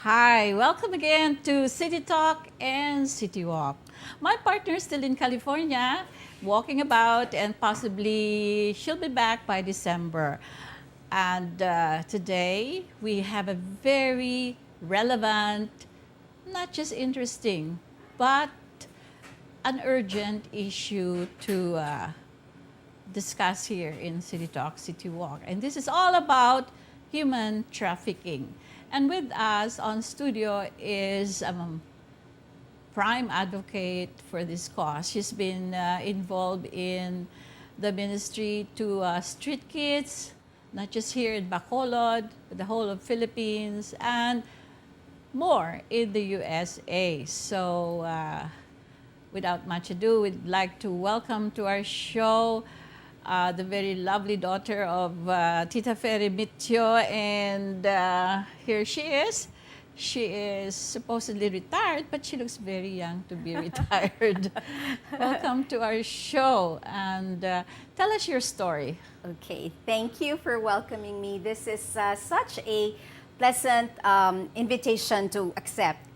Hi, welcome again to City Talk and City Walk. My partner is still in California, walking about, and possibly she'll be back by December. And today we have a very relevant, not just interesting, but an urgent issue to discuss here in City Talk, City Walk. And this is all about human trafficking. And with us on studio is prime advocate for this cause. She's been involved in the ministry to street kids, not just here in Bacolod, but the whole of Philippines, and more in the USA. So without much ado, we'd like to welcome to our show the very lovely daughter of Tita Ferry Mitio, and here she is. She is supposedly retired, but she looks very young to be retired. Welcome to our show, and tell us your story. Okay, thank you for welcoming me. This is such a pleasant invitation to accept.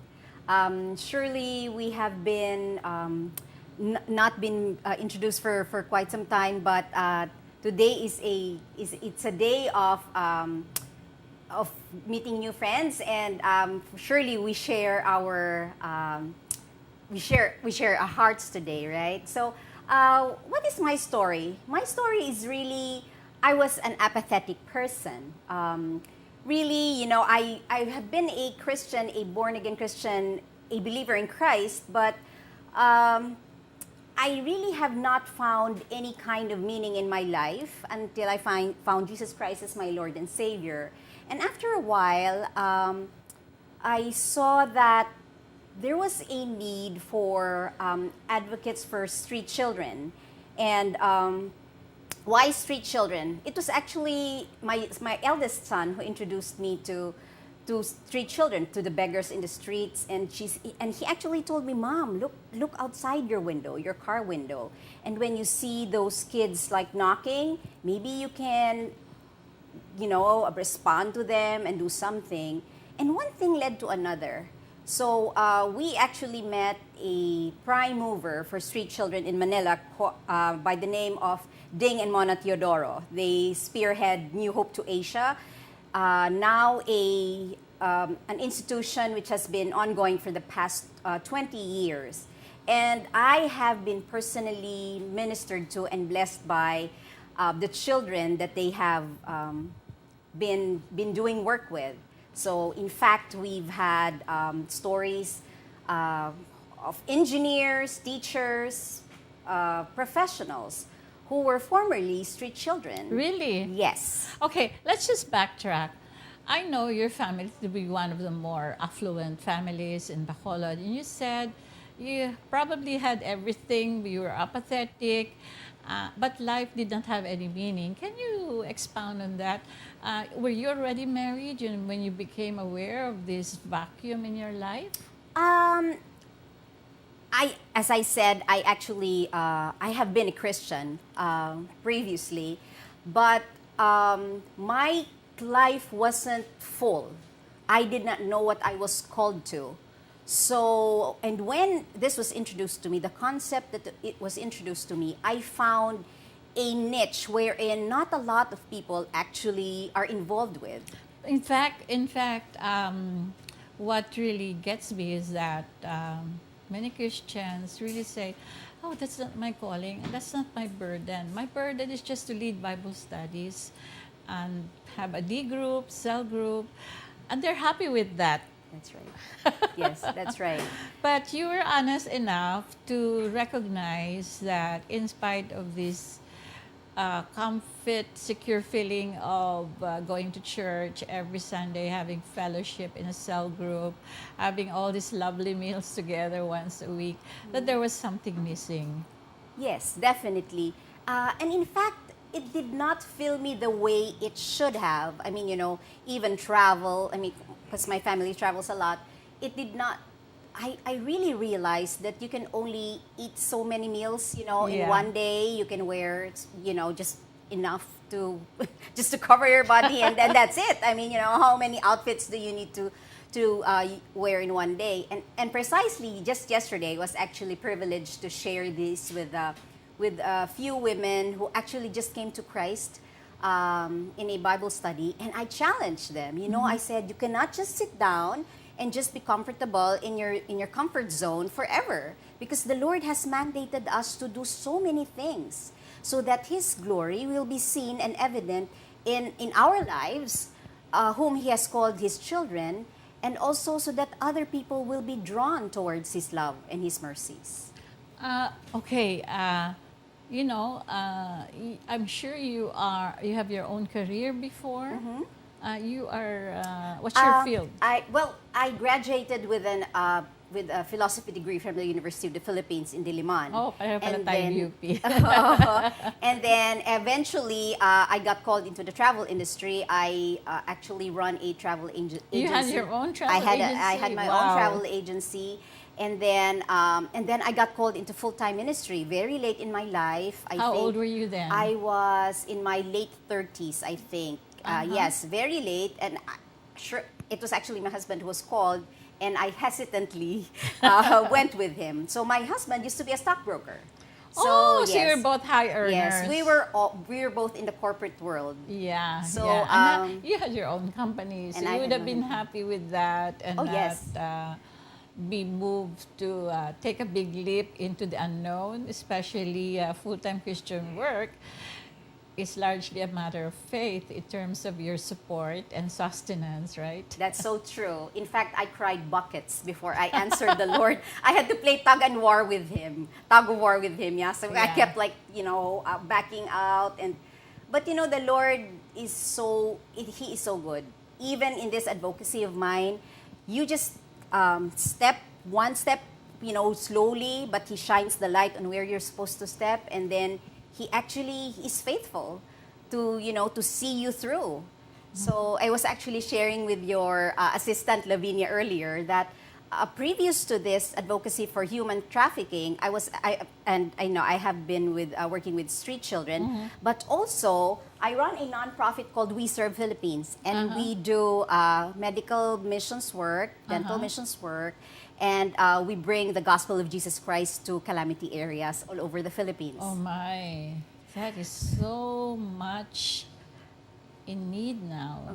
Surely we have been not been introduced for quite some time, but today it's a day of meeting new friends, and surely we share our we share our hearts today, right? So, what is my story? My story is really I was an apathetic person. Really, you know, I have been a Christian, a born again Christian, a believer in Christ, but I really have not found any kind of meaning in my life until I found Jesus Christ as my Lord and Savior. And after a while, I saw that there was a need for advocates for street children. And why street children? It was actually my eldest son who introduced me to street children, to the beggars in the streets, and he actually told me, "Mom, look outside your window, your car window, and when you see those kids like knocking, maybe you can, you know, respond to them and do something." And one thing led to another. So we actually met a prime mover for street children in Manila by the name of Ding and Mona Teodoro. They spearhead New Hope to Asia. Now an institution which has been ongoing for the past 20 years. And I have been personally ministered to and blessed by the children that they have been doing work with. So in fact, we've had stories of engineers, teachers, professionals who were formerly street children. Really? Yes. Okay, let's just backtrack. I know your family to be one of the more affluent families in Bacolod, and you said you probably had everything, you were apathetic, but life did not have any meaning. Can you expound on that? Were you already married when you became aware of this vacuum in your life? As I said, I actually I have been a Christian previously, but my life wasn't full. I did not know what I was called to. So, and when this was introduced to me, the concept that it was introduced to me, I found a niche wherein not a lot of people actually are involved with. In fact, what really gets me is that many Christians really say, "Oh, that's not my calling, that's not my burden. My burden is just to lead Bible studies and have a D group, cell group," and they're happy with that. That's right. Yes, that's right. But you were honest enough to recognize that in spite of this comfort, secure feeling of going to church every Sunday, having fellowship in a cell group, having all these lovely meals together once a week, that there was something missing. Yes, definitely. And in fact, it did not fill me the way it should have. I mean, you know, even travel, I mean, because my family travels a lot, it did not. I really realized that you can only eat so many meals, you know, in one day. You can wear, you know, just enough to just to cover your body, and then that's it. I mean, you know, how many outfits do you need to wear in one day. And precisely just yesterday, I was actually privileged to share this with a few women who actually just came to Christ in a Bible study. And I challenged them. You know, I said, you cannot just sit down and just be comfortable in your comfort zone forever, because the Lord has mandated us to do so many things so that His glory will be seen and evident in our lives, whom He has called His children, and also so that other people will be drawn towards His love and His mercies. Okay. You know, I'm sure you have your own career before. You are, what's your field? I graduated with a philosophy degree from the University of the Philippines in Diliman. Oh, pareho pala tayo UP. And then eventually, I got called into the travel industry. I actually run a travel agency. You had your own travel agency? I had my own travel agency. And then I got called into full-time ministry very late in my life. How old were you then? I was in my late 30s, I think. Yes, very late. And sure, it was actually my husband who was called, and I hesitantly went with him. So my husband used to be a stockbroker. So you're both high earners. Yes, we were both in the corporate world. Yeah. So yeah. And you had your own company, so and you I would had have been happy with that, and Oh, not yes. be moved to take a big leap into the unknown, especially full-time Christian work. Is largely a matter of faith in terms of your support and sustenance, right? That's so true. In fact, I cried buckets before I answered the Lord. I had to play tug of war with Him, yeah. So I kept backing out, but the Lord is He is so good. Even in this advocacy of mine, you just step one step, slowly, but He shines the light on where you're supposed to step, and then He actually is faithful to see you through. So I was actually sharing with your assistant Lavinia earlier that previous to this advocacy for human trafficking, I have been working with street children, but also I run a nonprofit called We Serve Philippines, and we do medical missions work, dental missions work, and we bring the gospel of Jesus Christ to calamity areas all over the Philippines. Oh my, that is so much in need now,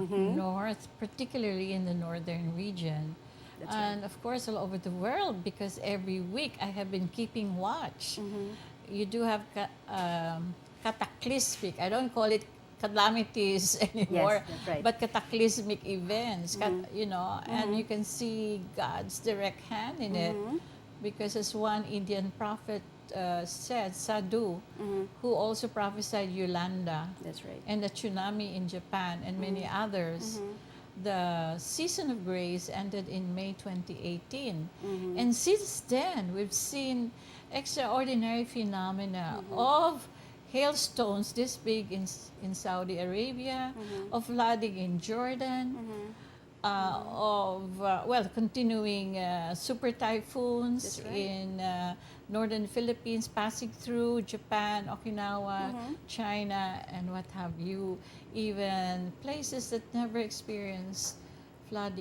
particularly in the northern region. That's and of course all over the world, because every week I have been keeping watch. You do have cataclysmic, I don't call it calamities anymore, Yes, that's right. but cataclysmic events, and you can see God's direct hand in it, because as one Indian prophet said, Sadhu, who also prophesied Yolanda, That's right. and the tsunami in Japan, and many others. The season of grace ended in May 2018. And since then, we've seen extraordinary phenomena of hailstones this big in Saudi Arabia, of flooding in Jordan, continuing super typhoons in northern Philippines, passing through Japan, Okinawa, China, and what have you. Even places that never experienced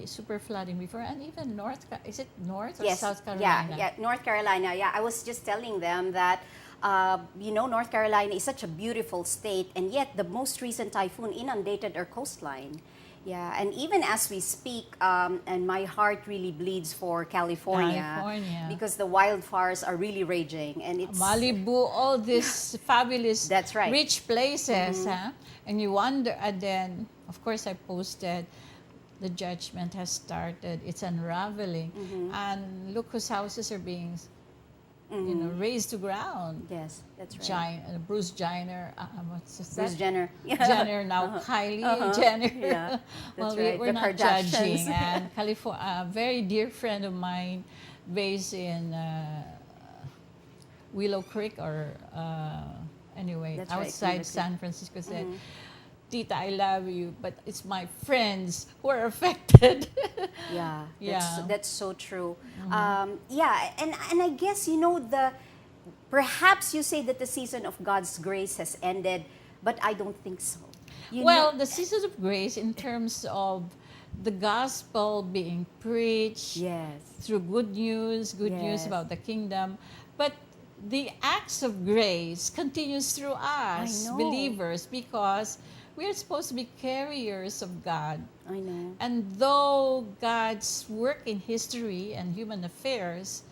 super flooding before, and even North or South Carolina? Yeah, North Carolina. Yeah, I was just telling them that, North Carolina is such a beautiful state, and yet the most recent typhoon inundated our coastline. Yeah, and even as we speak, and my heart really bleeds for California, because the wildfires are really raging, and it's Malibu, all these fabulous, That's right. rich places, and you wonder. And then, of course, I posted, the judgment has started. It's unraveling, and look whose houses are being, razed to ground. Yes, that's right. Bruce Jenner, what's that? Bruce Jenner. Jenner now, Kylie Jenner. Yeah, well, that's right. we're The not Kardashians. judging. And California, a very dear friend of mine, based in Willow Creek, or anyway, That's right, outside Willow San Francisco, said, Tita, I love you, but it's my friends who are affected. Yeah, Yeah. that's so true. Yeah, and I guess perhaps you say that the season of God's grace has ended, but I don't think so. The seasons of grace, in terms of the gospel being preached Yes. through good news Yes. about the kingdom. But the acts of grace continues through I us, know. believers, because we are supposed to be carriers of God. I know. And though God's work in history and human affairs,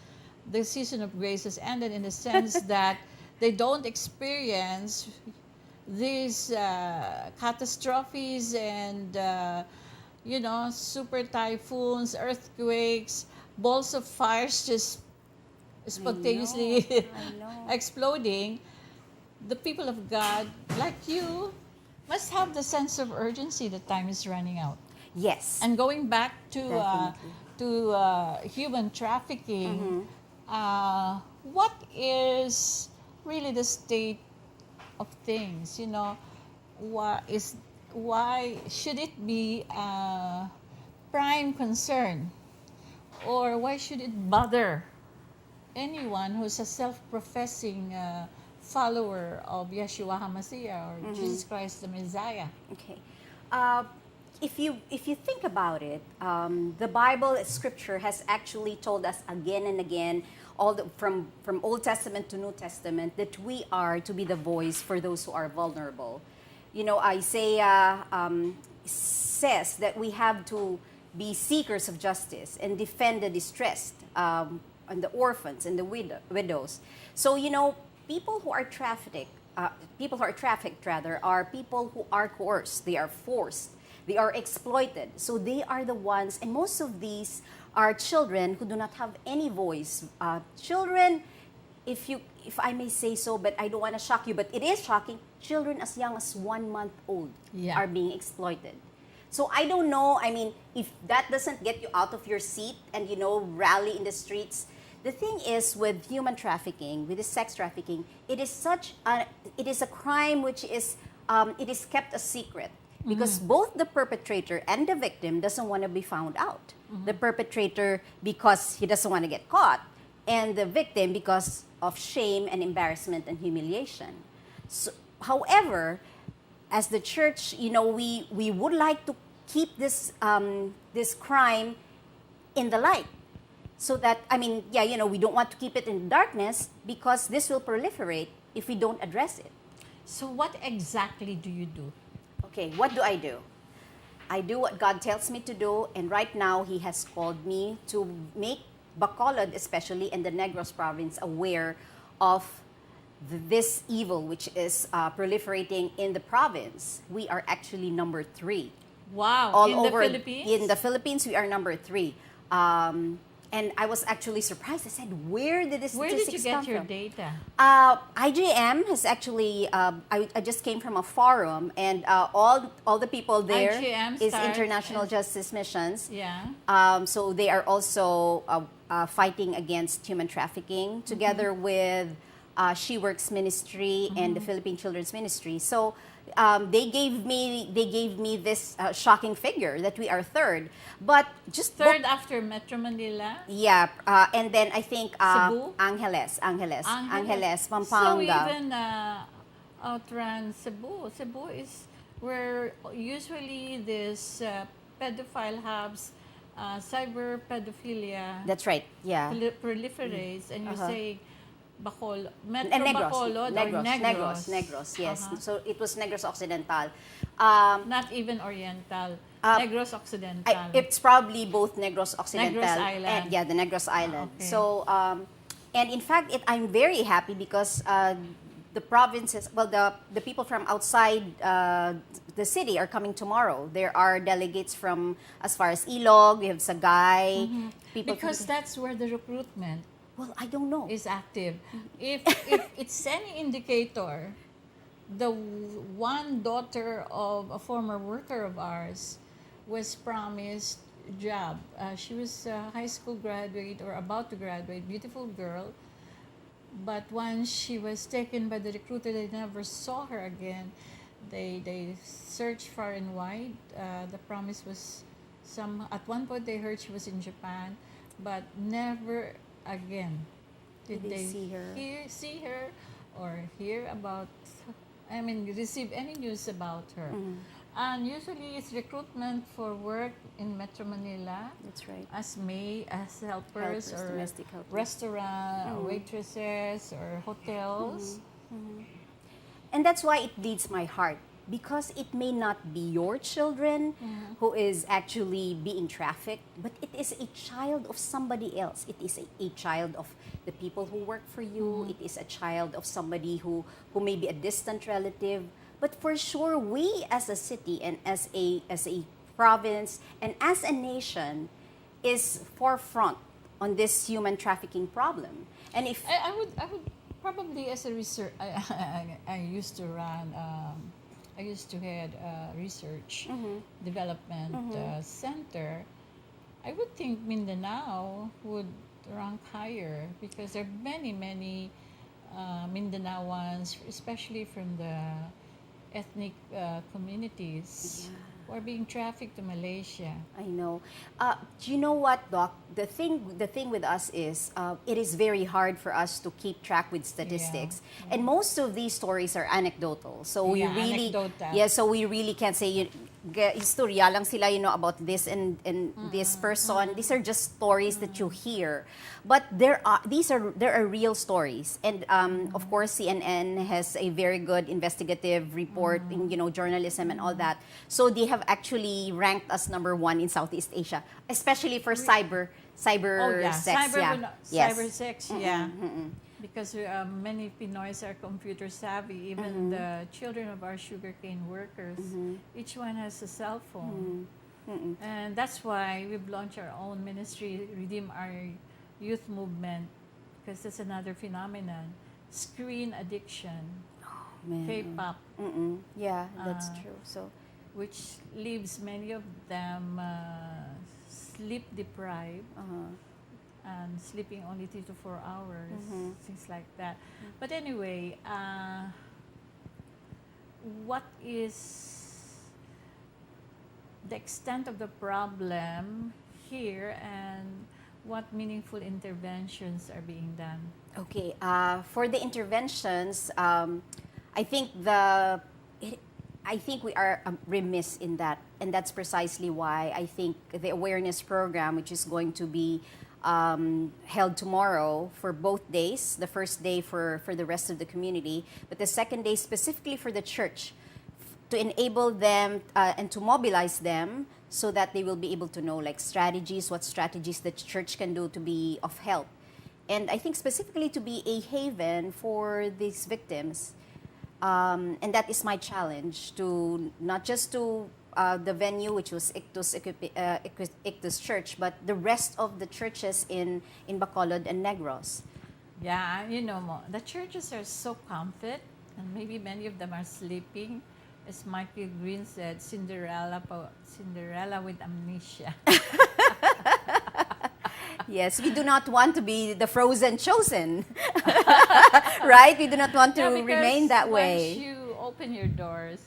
the season of grace has ended in the sense that they don't experience these catastrophes and super typhoons, earthquakes, balls of fires just spontaneously I know. exploding. The people of God, like you, must have the sense of urgency that time is running out. Yes. And going back Definitely. to human trafficking, what is really the state of things? Why should it be a prime concern, or why should it bother anyone who's a self-professing follower of Yeshua HaMashiach or Jesus Christ the Messiah? Okay. Uh, if you think about it, the Bible, Scripture, has actually told us again and again, from Old Testament to New Testament, that we are to be the voice for those who are vulnerable. Isaiah says that we have to be seekers of justice and defend the distressed, and the orphans and the widows. So people who are trafficked rather, are people who are coerced, they are forced, they are exploited. So they are the ones, and most of these are children who do not have any voice. Children, if I may say so, but I don't want to shock you, but it is shocking. Children as young as 1 month old Yeah. are being exploited. So I don't know. I mean, if that doesn't get you out of your seat and rally in the streets. The thing is, with human trafficking, with the sex trafficking, it is a crime which is it is kept a secret, because both the perpetrator and the victim doesn't want to be found out. The perpetrator because he doesn't want to get caught, and the victim because of shame and embarrassment and humiliation. So, however, as the church, we would like to keep this crime in the light. So that, we don't want to keep it in darkness, because this will proliferate if we don't address it. So what exactly do you do? Okay, what do? I do what God tells me to do, and right now He has called me to make Bacolod, especially in the Negros province, aware of this evil which is proliferating in the province. We are actually number 3. Wow, All in over the Philippines? In the Philippines, we are number 3. And I was actually surprised. I said, where did this Where did you statistics get come your from? data? IJM has actually, I just came from a forum, and all the people there IJM is starts International as- Justice Missions. Yeah. So they are also fighting against human trafficking, together with She Works Ministry and the Philippine Children's Ministry. So they gave me this shocking figure that we are third, but just Third after Metro Manila? yeah, and then I think Cebu? Angeles, So Pampanga. even outran Cebu. Cebu is where usually this pedophile hubs, cyber pedophilia That's right. Yeah. proliferates, and you say Bacol, Metro And Negros, Bacolod or Negros, yes. So it was Negros Occidental. Not even Oriental. Uh, Negros Occidental. It's probably both Negros Occidental Negros Island. and the Negros Island. Okay. So, and in fact, I'm very happy because the provinces, well, the people from outside the city are coming tomorrow. There are delegates from as far as Ilog, we have Sagay, people Because from, that's where the recruitment well, I don't know. is active. If it's any indicator, the one daughter of a former worker of ours was promised a job. She was a high school graduate or about to graduate, beautiful girl. But once she was taken by the recruiter, they never saw her again. They searched far and wide. The promise was at one point they heard she was in Japan, but never again did Did they they see her? see her or hear about, receive any news about her. And usually it's recruitment for work in Metro Manila That's right. as helpers, Helpers, or domestic helpers. restaurant, or waitresses, or hotels. And that's why it bleeds my heart, because it may not be your children who is actually being trafficked, but it is a child of somebody else. It is a child of the people who work for you. It is a child of somebody who may be a distant relative. But for sure, we as a city and as a province and as a nation is forefront on this human trafficking problem. And if I would probably, as a research, I used to run, I used to head a research development center. I would think Mindanao would rank higher because there are many Mindanaoans, especially from the ethnic communities, Yeah. who are being trafficked to Malaysia. I know. Do you know what, Doc? The thing with us is it is very hard for us to keep track with statistics, and most of these stories are anecdotal. So we Yeah, really, anecdotal. yeah. So we really can't say istorya lang sila, about this and this person. These are just stories that you hear, but there are real stories, and of course CNN has a very good investigative report in journalism and all that. So they have actually ranked us number one in Southeast Asia, especially for cyber Oh yeah, sex. Yes. cyber sex. Yeah, because many Pinoys are computer savvy. Even the children of our sugarcane workers, each one has a cell phone, and that's why we've launched our own ministry, Redeem Our Youth Movement, because that's another phenomenon: screen addiction, Man. K-pop, Yeah, that's true. So which leaves many of them sleep deprived and sleeping only 3 to 4 hours, things like that. But anyway, what is the extent of the problem here, and what meaningful interventions are being done? okay, for the interventions, I think I think we are remiss in that, and that's precisely why I think the awareness program, which is going to be held tomorrow for both days, the first day for the rest of the community, but the second day specifically for the church, to enable them and to mobilize them so that they will be able to know like strategies, what strategies the church can do to be of help. And I think specifically to be a haven for these victims. And that is my challenge, to not just to the venue, which was Ictus Church, but the rest of the churches in Bacolod and Negros. Yeah, the churches are so comfort, and maybe many of them are sleeping. As Michael Green said, Cinderella with amnesia. Yes, we do not want to be the frozen chosen, right? We do not want to Yeah, because remain that once way. you open your doors,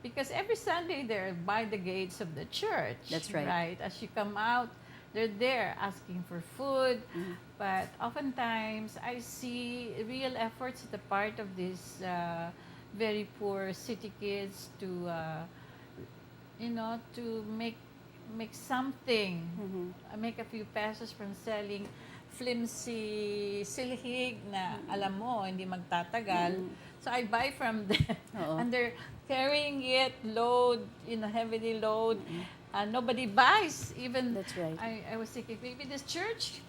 because every Sunday they're by the gates of the church. That's right. Right. As you come out, they're there asking for food. But oftentimes I see real efforts on the part of these very poor city kids to, to make something, make a few pesos from selling flimsy silhig na alam mo hindi magtatagal. So I buy from them, and they're carrying it heavily load, and nobody buys. Even That's right. I was thinking maybe this church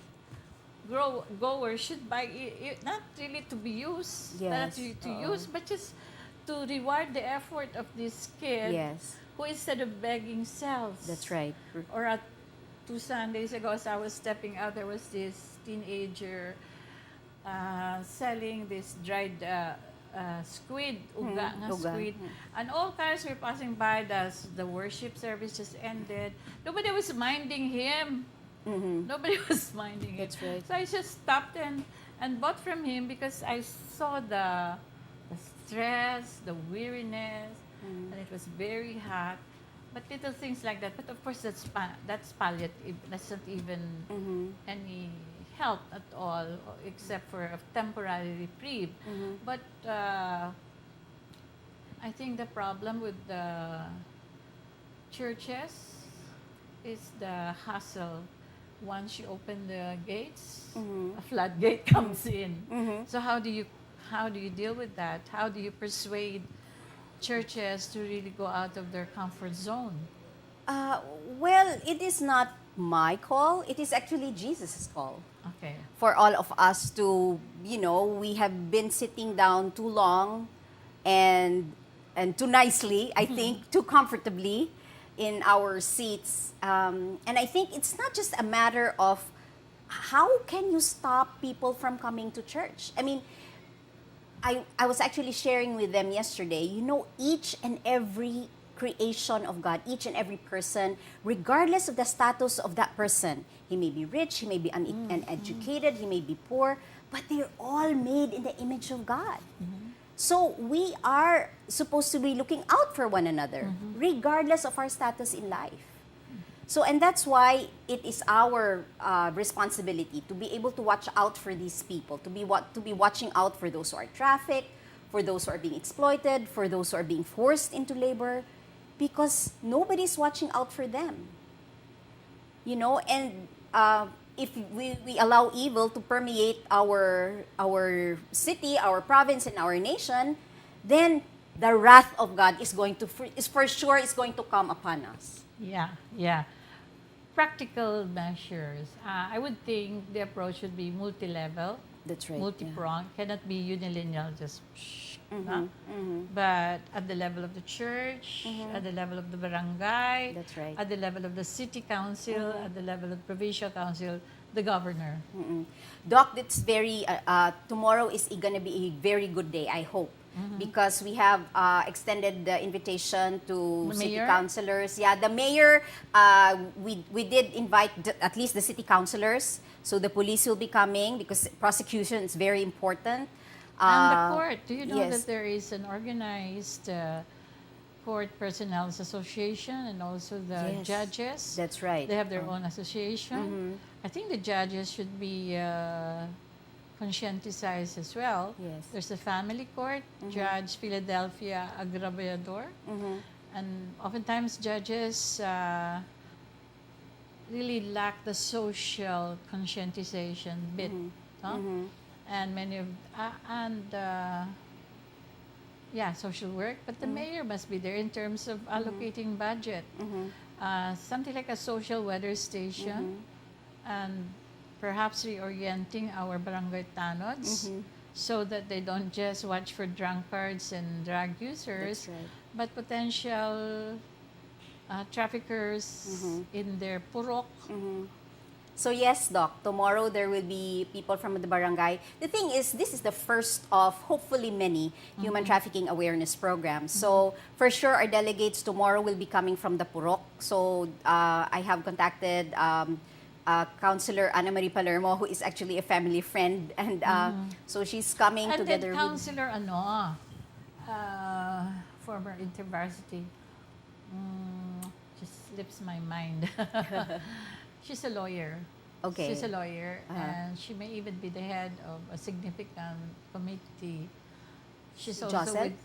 goers should buy it, not really to be used, not Yes. to use, but just to reward the effort of this kid, Yes, who instead of begging sells. that's right. Or 2 Sundays ago, as I was stepping out, there was this teenager selling this dried squid, uga nga uga. squid. And all cars were passing by. The worship service just ended. Nobody was minding him. Nobody was minding it. That's right. So I just stopped and bought from him because I saw the stress, the weariness, and it was very hot. But little things like that. But of course, that's palliative. That's not even any help at all, except for a temporary reprieve. But I think the problem with the churches is the hassle. Once you open the gates, a floodgate comes in. So how do you deal with that? How do you persuade churches to really go out of their comfort zone? Uh, well, it is not my call. It is actually Jesus' call. Okay. For all of us to, we have been sitting down too long and too nicely, I think, too comfortably in our seats. And I think it's not just a matter of how can you stop people from coming to church? I mean, I was actually sharing with them yesterday, each and every creation of God, each and every person, regardless of the status of that person, he may be rich, he may be uneducated, he may be poor, but they're all made in the image of God. So we are supposed to be looking out for one another, regardless of our status in life. So, and that's why it is our responsibility to be able to watch out for these people, to be watching out for those who are trafficked, for those who are being exploited, for those who are being forced into labor, because nobody's watching out for them. And if we allow evil to permeate our city, our province, and our nation, then the wrath of God is for sure going to come upon us. Yeah. Practical measures. I would think the approach should be multi-level, That's right. multi-pronged. Cannot be unilinear, just no? But at the level of the church, at the level of the barangay, That's right. at the level of the city council, at the level of the provincial council, the governor. Doc, that's tomorrow is going to be a very good day, I hope. Because we have extended the invitation to The city mayor? councilors. Yeah, the mayor, we did invite at least the city councilors. So the police will be coming because prosecution is very important. And the court. Do you know yes. that there is an organized court personnel association and also the Yes, judges? That's right. They have their own association. I think the judges should be conscientized as well. Yes. There's a family court, Judge Philadelphia Agraviador. And oftentimes judges really lack the social conscientization bit. No? And many of, social work. But the mayor must be there in terms of allocating budget. Something like a social weather station. And perhaps reorienting our barangay tanods so that they don't just watch for drunkards and drug users, That's right. but potential traffickers in their purok. So yes, Doc, tomorrow there will be people from the barangay. The thing is, this is the first of hopefully many human trafficking awareness programs. So for sure, our delegates tomorrow will be coming from the Purok. So I have contacted Councilor Ana Marie Palermo, who is actually a family friend, and so she's coming And together then with. Councilor former InterVarsity, just slips my mind. She's a lawyer. Okay. She's a lawyer, and she may even be the head of a significant committee. She's also Josel? with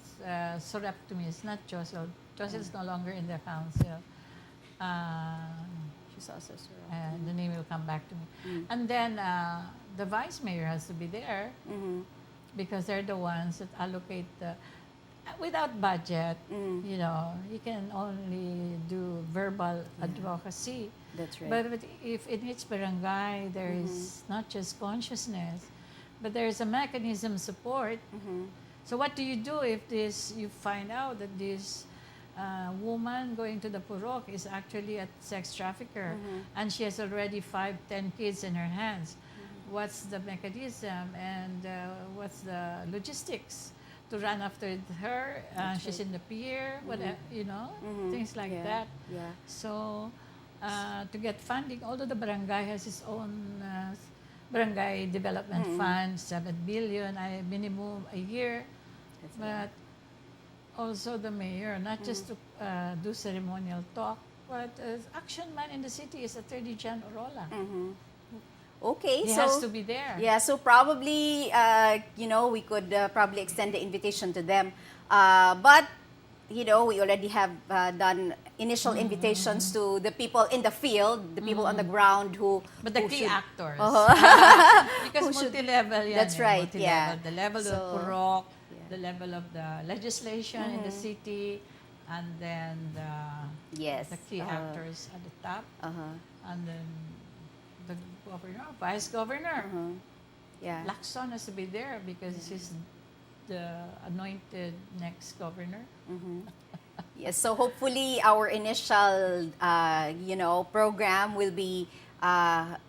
Soreptimis, not Josel. Josel's no longer in the council. She's also And the name will come back to me. And then the vice mayor has to be there because they're the ones that allocate without budget. You can only do verbal advocacy. That's right. But if in each barangay there is not just consciousness, but there is a mechanism support. So what do you do if you find out that this woman going to the purok is actually a sex trafficker and she has already 5-10 kids in her hands? What's the mechanism and what's the logistics to run after her? She's in the pier, whatever, things like that. Yeah. So to get funding, although the barangay has its own barangay development fund, 7 billion minimum a year, but also the mayor, not just to do ceremonial talk, but action man in the city is Attorney Jan Orola. Okay, He so has to be there. yeah, so probably we could probably extend the invitation to them, but we already have done initial invitations to the people in the field, the people on the ground But the who key should- actors. Because Who should- multi-level yan. That's right, multi-level. yeah. The level of So, Purok, yeah. the level of the legislation in the city, and then Yes. the key actors at the top, and then the governor, vice governor. Yeah. Lacson has to be there because he's the anointed next governor. Yes, so hopefully our initial, program will be,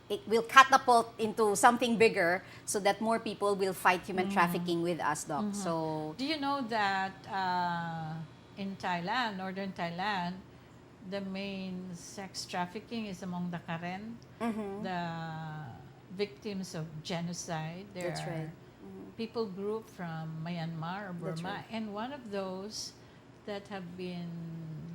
it will catapult into something bigger so that more people will fight human trafficking with us, Doc. So, Do you know that in Thailand, northern Thailand, the main sex trafficking is among the Karen, the victims of genocide. There That's are right. people group from Myanmar or That's Burma, right. and one of those that have been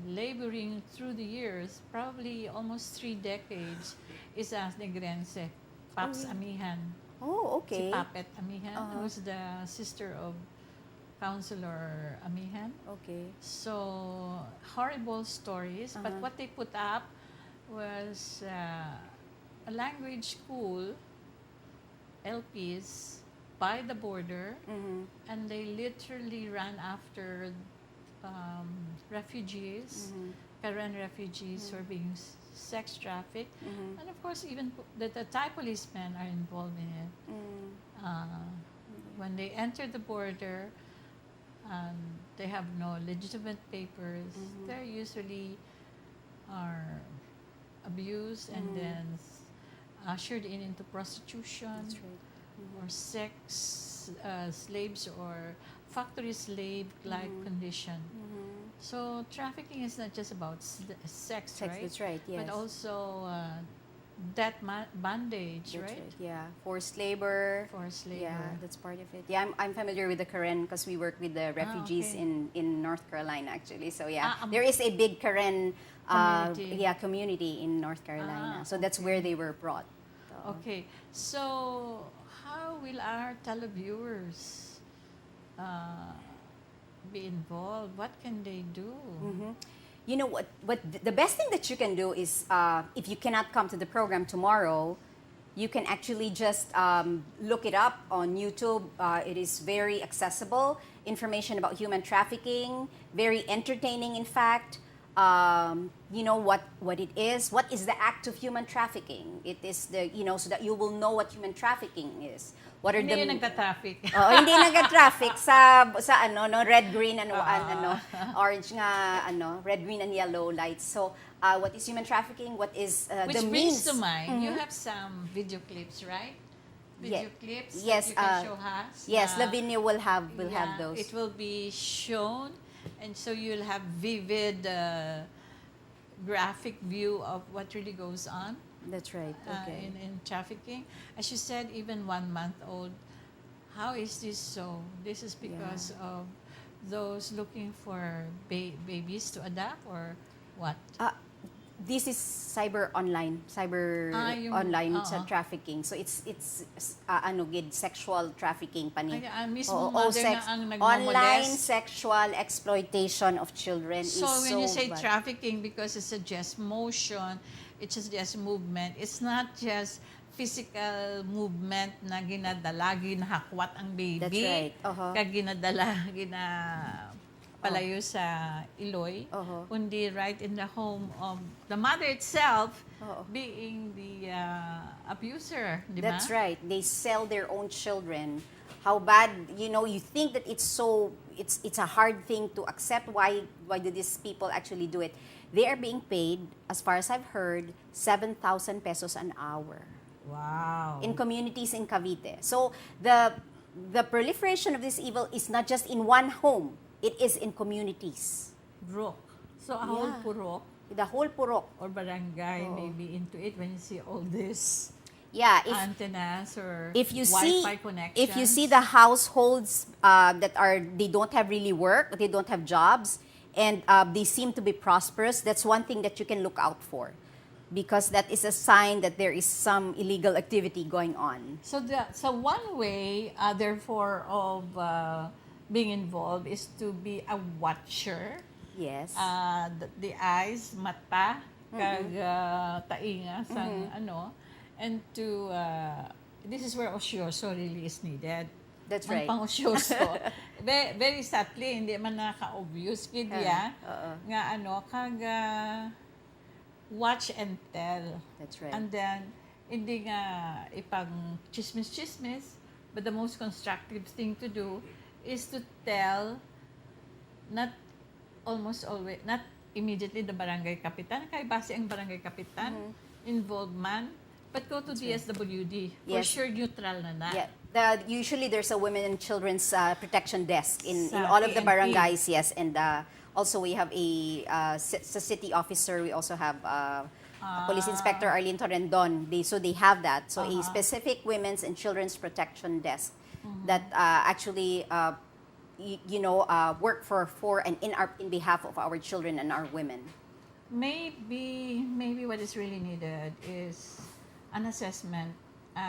laboring through the years, probably almost 3 decades, is as Negrense, Paps Amihan. oh, Si okay. Papet Amihan, who's the sister of Councilor Amihan. Okay. So, horrible stories, but what they put up was a language school, LPs, by the border, and they literally ran after refugees, Karen refugees who are being sex trafficked. And of course, even the Thai policemen are involved in it. When they enter the border, they have no legitimate papers, they usually are abused and then ushered into prostitution. That's right. Or sex slaves or factory slave-like condition. So trafficking is not just about sex, right? That's right, yes. But also debt bondage, That's right? Yeah, forced labor. Forced labor. Yeah, that's part of it. Yeah, I'm familiar with the Karen because we work with the refugees okay. in North Carolina actually. So yeah, Ah, there is a big Karen community. community in North Carolina. So that's where they were brought. So, Okay, so how will our televiewers be involved? What can they do? You know what? The best thing that you can do is if you cannot come to the program tomorrow, you can actually just look it up on YouTube. It is very accessible. Information about human trafficking, very entertaining, in fact. You know what it is. What is the act of human trafficking? It is so that you will know what human trafficking is. What are Hindi the yun nagta-traffic. hindi nagka-traffic sa red, green and orange nga red, green and yellow lights. So what is human trafficking? What is Which the brings means? to mind, you have some video clips, right? Video clips yes, that you can show us. Yes, Lavinia will have Yeah, those. It will be shown, and so you'll have vivid graphic view of what really goes on. That's right. Okay. In trafficking. As you said, even 1 month old. How is this so? This is because of those looking for babies to adopt or what? This is cyber online sa trafficking. So it's sexual trafficking pani. Ay, mismo mother na ang nagmamolest. Online sexual exploitation of children So is when you so say bad. trafficking, because it suggests motion, it suggests movement, it's not just physical movement na ginadala, ginahakwat ang baby. That's right. Kag palayo sa Iloy, kundi right in the home of the mother itself being the abuser, di ba? That's right. They sell their own children. How bad, you think that it's a hard thing to accept. Why do these people actually do it? They are being paid, as far as I've heard, 7,000 pesos an hour. Wow. In communities in Cavite. So the proliferation of this evil is not just in one home. It is in communities. Purok. So a whole purok The whole purok. or barangay may be into it when you see all this Yeah, antennas or if you Wi-Fi connections. if you see the households they don't have really work, they don't have jobs, and they seem to be prosperous, that's one thing that you can look out for, because that is a sign that there is some illegal activity going on. So one way, therefore, of being involved is to be a watcher Yes. The eyes, mata, kag tainga sa ano, and to this is where osyoso really is needed. That's Man right. pang osyoso. Very subtly, hindi man naka-obvious kid ya. Nga ano, kag watch and tell. That's right. And then, hindi nga ipang chismis-chismis, but the most constructive thing to do is to tell, not almost always, not immediately the barangay kapitan, kay base ang barangay kapitan, involved man, but go to DSWD. For Yes. sure, neutral na. Yeah. Usually there's a women and children's protection desk in Sa all of the PNP. barangays, yes. And also we have sa city officer, we also have Police Inspector Arlene Torrendon. They have that. So a specific women's and children's protection desk that actually work for and in behalf of our children and our women. Maybe what is really needed is an assessment,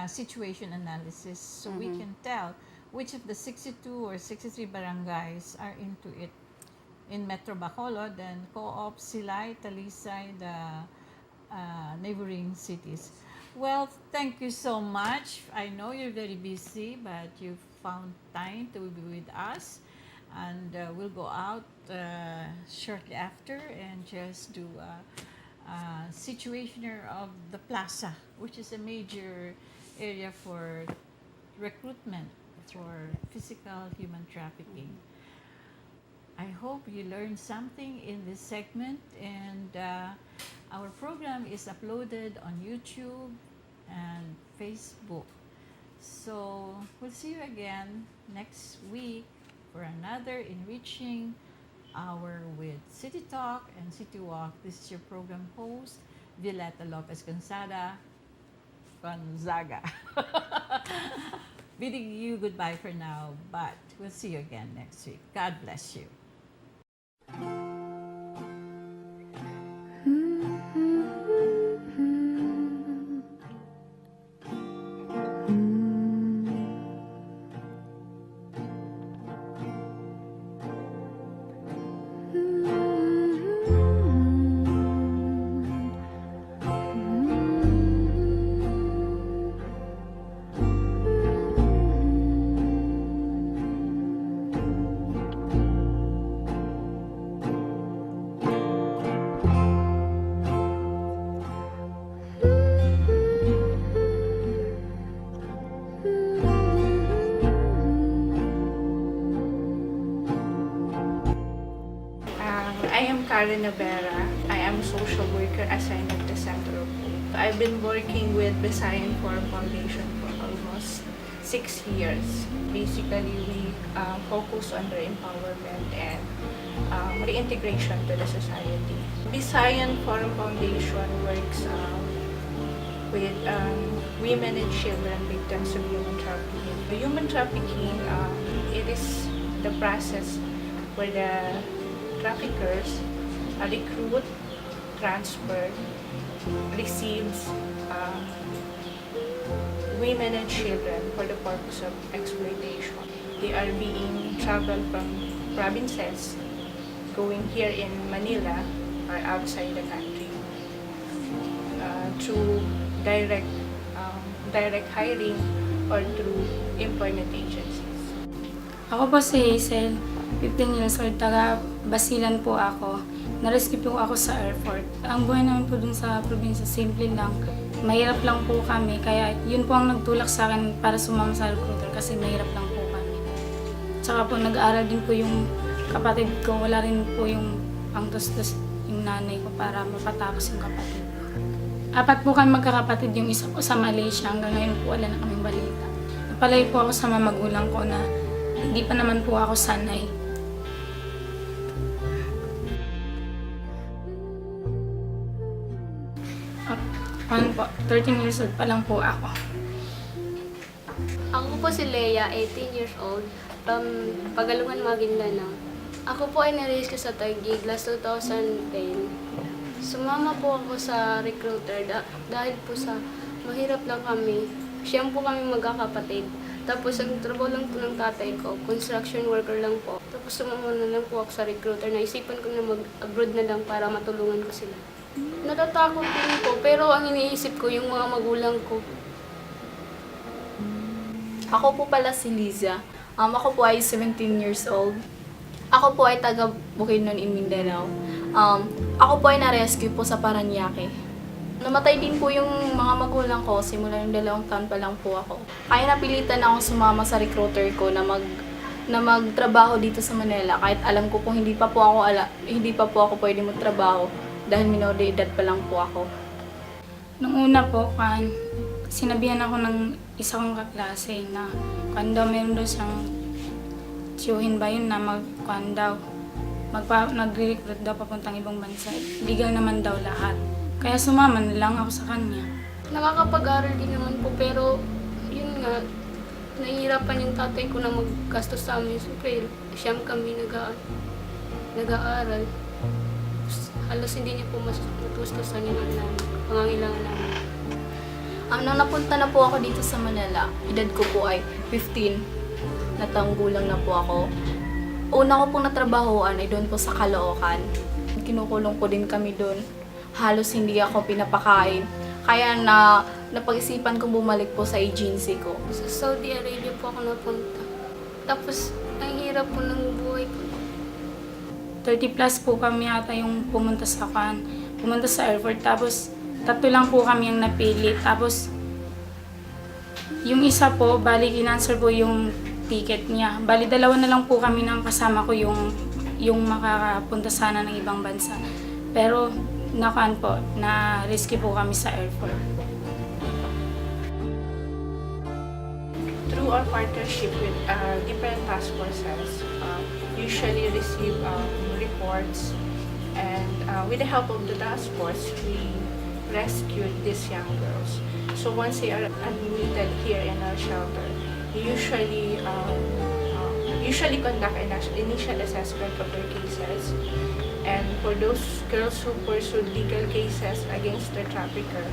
situation analysis, so we can tell which of the 62 or 63 barangays are into it. In Metro Bacolod, then Co-op, Silay, Talisay, the neighboring cities. Well, thank you so much. I know you're very busy, but you found time to be with us. And we'll go out shortly after and just do a situationer of the plaza, which is a major area for recruitment for physical human trafficking. I hope you learned something in this segment, and our program is uploaded on YouTube and Facebook. So we'll see you again next week for another enriching hour with City Talk and City Walk. This is your program host, Violeta Lopez Gonzaga. Bidding you goodbye for now, but we'll see you again next week. God bless you. I am Karen Navera. I am a social worker assigned at the Center of Hope. I've been working with Visayan Forum Foundation for almost 6 years. Basically, we focus on their empowerment and reintegration to the society. Visayan Forum Foundation works with women and children victims of human trafficking. Human trafficking, it is the process where the traffickers recruit, transfer, receives women and children for the purpose of exploitation. They are being traveled from provinces going here in Manila or outside the country through direct hiring or through employment agencies. Ako po si Hazel, 15 years old, taga Basilan po ako. Na-rescue po ako sa airport. Ang buhay namin po dun sa probinsya, simple lang. Mahirap lang po kami, kaya yun po ang nagtulak sa akin para sumama sa recruiter kasi mahirap lang po kami. Tsaka po nag-aaral din po yung kapatid ko, wala rin po yung pangtustos yung nanay ko para mapatapos yung kapatid ko. 4 po kami magkakapatid, yung isa po sa Malaysia, hanggang ngayon po wala na kaming balita. Napalay po ako sa mga magulang ko na hindi pa naman po ako sanay. Ano po, 13 years old pa lang po ako. Ako po si Leia, 18 years old, from Pagalungan, Maguindanao. Ako po ay na-rescue sa Taguig last 2010. Sumama po ako sa recruiter dahil po sa mahirap lang kami. Siyam po kami magkakapatid. Tapos ang trabaho lang po ng tatay ko, construction worker lang po. Tapos sumama na lang po ako sa recruiter. Naisipan ko na mag-abroad na lang para matulungan ko sila. Natatakot din po, pero ang iniisip ko yung mga magulang ko. Ako po pala si Liza. Ako po ay 17 years old. Ako po ay taga Bukidnon in Mindanao. Ako po ay na-rescue po sa Paranaque. Namatay din po yung mga magulang ko simula yung 2 taon pa lang po ako. Kaya napilitan ako sumama sa recruiter ko na magtrabaho dito sa Manila kahit alam ko kung hindi pa po ako pwede magtrabaho dahil minor de edad pa lang po ako. Nung una po, sinabihan ako ng isa kong kaklase na meron daw siyang tiyuhin ba yun na nagre-recruit daw papuntang ibang bansa. Legal naman daw lahat. Kaya sumama na lang ako sa kanya. Nakakapag-aral din naman po, pero yun nga, nahihirapan yung tatay ko na maggastos sa amin. Siyempre, siyam kami nag-aaral. Halos hindi niya po matustusan yung pangangailangan namin. Nung napunta na po ako dito sa Manila, edad ko po ay 15. Natanggulang na po ako. Una ko pong natrabahoan ay doon po sa Caloocan. Kinukulong po din kami doon. Halos hindi ako pinapakain. Kaya napag-isipan kong bumalik po sa agency ko. Sa Saudi Arabia po ako napunta. Tapos, ang hirap po ng buhay ko. 30 plus po kami ata yung pumunta sa airport. Tapos, 3 lang po kami yung napili. Tapos, yung isa po, bali in-answer po yung ticket niya. Bali 2 na lang po kami ng kasama ko yung makakapunta sana ng ibang bansa. Pero, na-rescue po kami sa airport. Through our partnership with different task forces, usually receive reports, and with the help of the task force, we rescued these young girls. So once they are admitted here in our shelter, we usually conduct an initial assessment of their cases. And for those girls who pursued legal cases against their trafficker,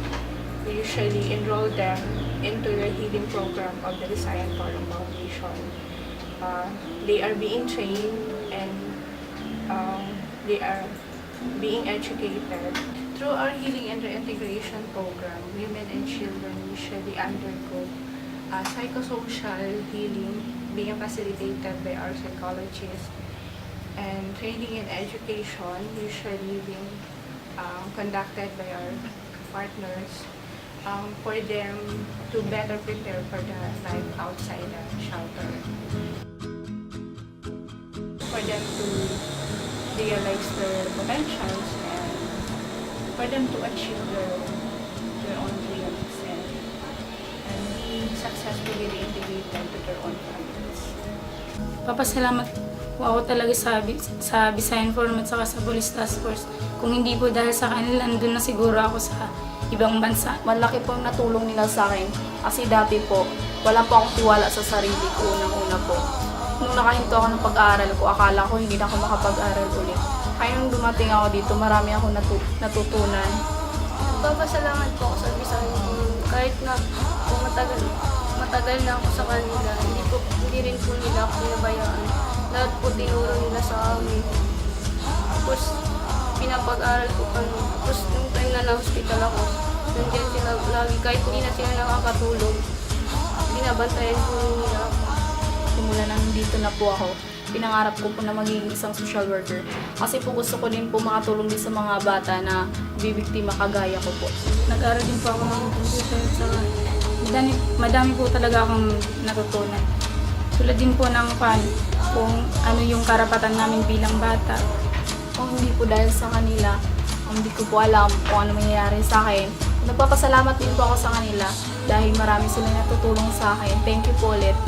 we usually enroll them into the healing program of the Visayan Forum Foundation. They are being trained and they are being educated. Through our healing and reintegration program, women and children usually undergo psychosocial healing being facilitated by our psychologists, and training and education usually being conducted by our partners for them to better prepare for the life outside the shelter. For them to realize their potentials and for them to achieve their own dreams and be successfully reintegrated to their own families. Papasalamat po ako talaga sa Visayan Forum at saka sa Police Task Force. Kung hindi po dahil sa kanila, andun na siguro ako sa ibang bansa. Malaki pong natulong nila sa akin kasi dati po, wala po akong tiwala sa sarili ko unang-una po. Nung nakahinto ako ng pag-aaral ko, akala ko hindi na ako makapag-aral ulit. Kaya nung dumating ako dito, marami ako natutunan. Papasalamat po ako sa Visayan Forum. Kahit na kung matagal na ako sa kanila, hindi rin po nila ako pinabayaan. Lahat po tinuro nila sa amin. Tapos, pinapag-aral ko kami. Tapos, nung time na na-hospital ako, nandiyan sila lagi. Kahit hindi na sila nakakatulog, binabantayan po nila ako. Simula nang dito na po ako, pinangarap ko po na magiging isang social worker. Kasi po gusto ko din po makatulong din sa mga bata na bibiktima kagaya ko po. Nag-aral din po ako ng computer. Madami po talaga akong natutunan. Tulad din po ng kung ano yung karapatan namin bilang bata. Kung hindi po dahil sa kanila, hindi ko po alam kung ano mangyayari sa akin. Nagpapasalamat din po ako sa kanila dahil marami sila natutulong sa akin. Thank you po ulit.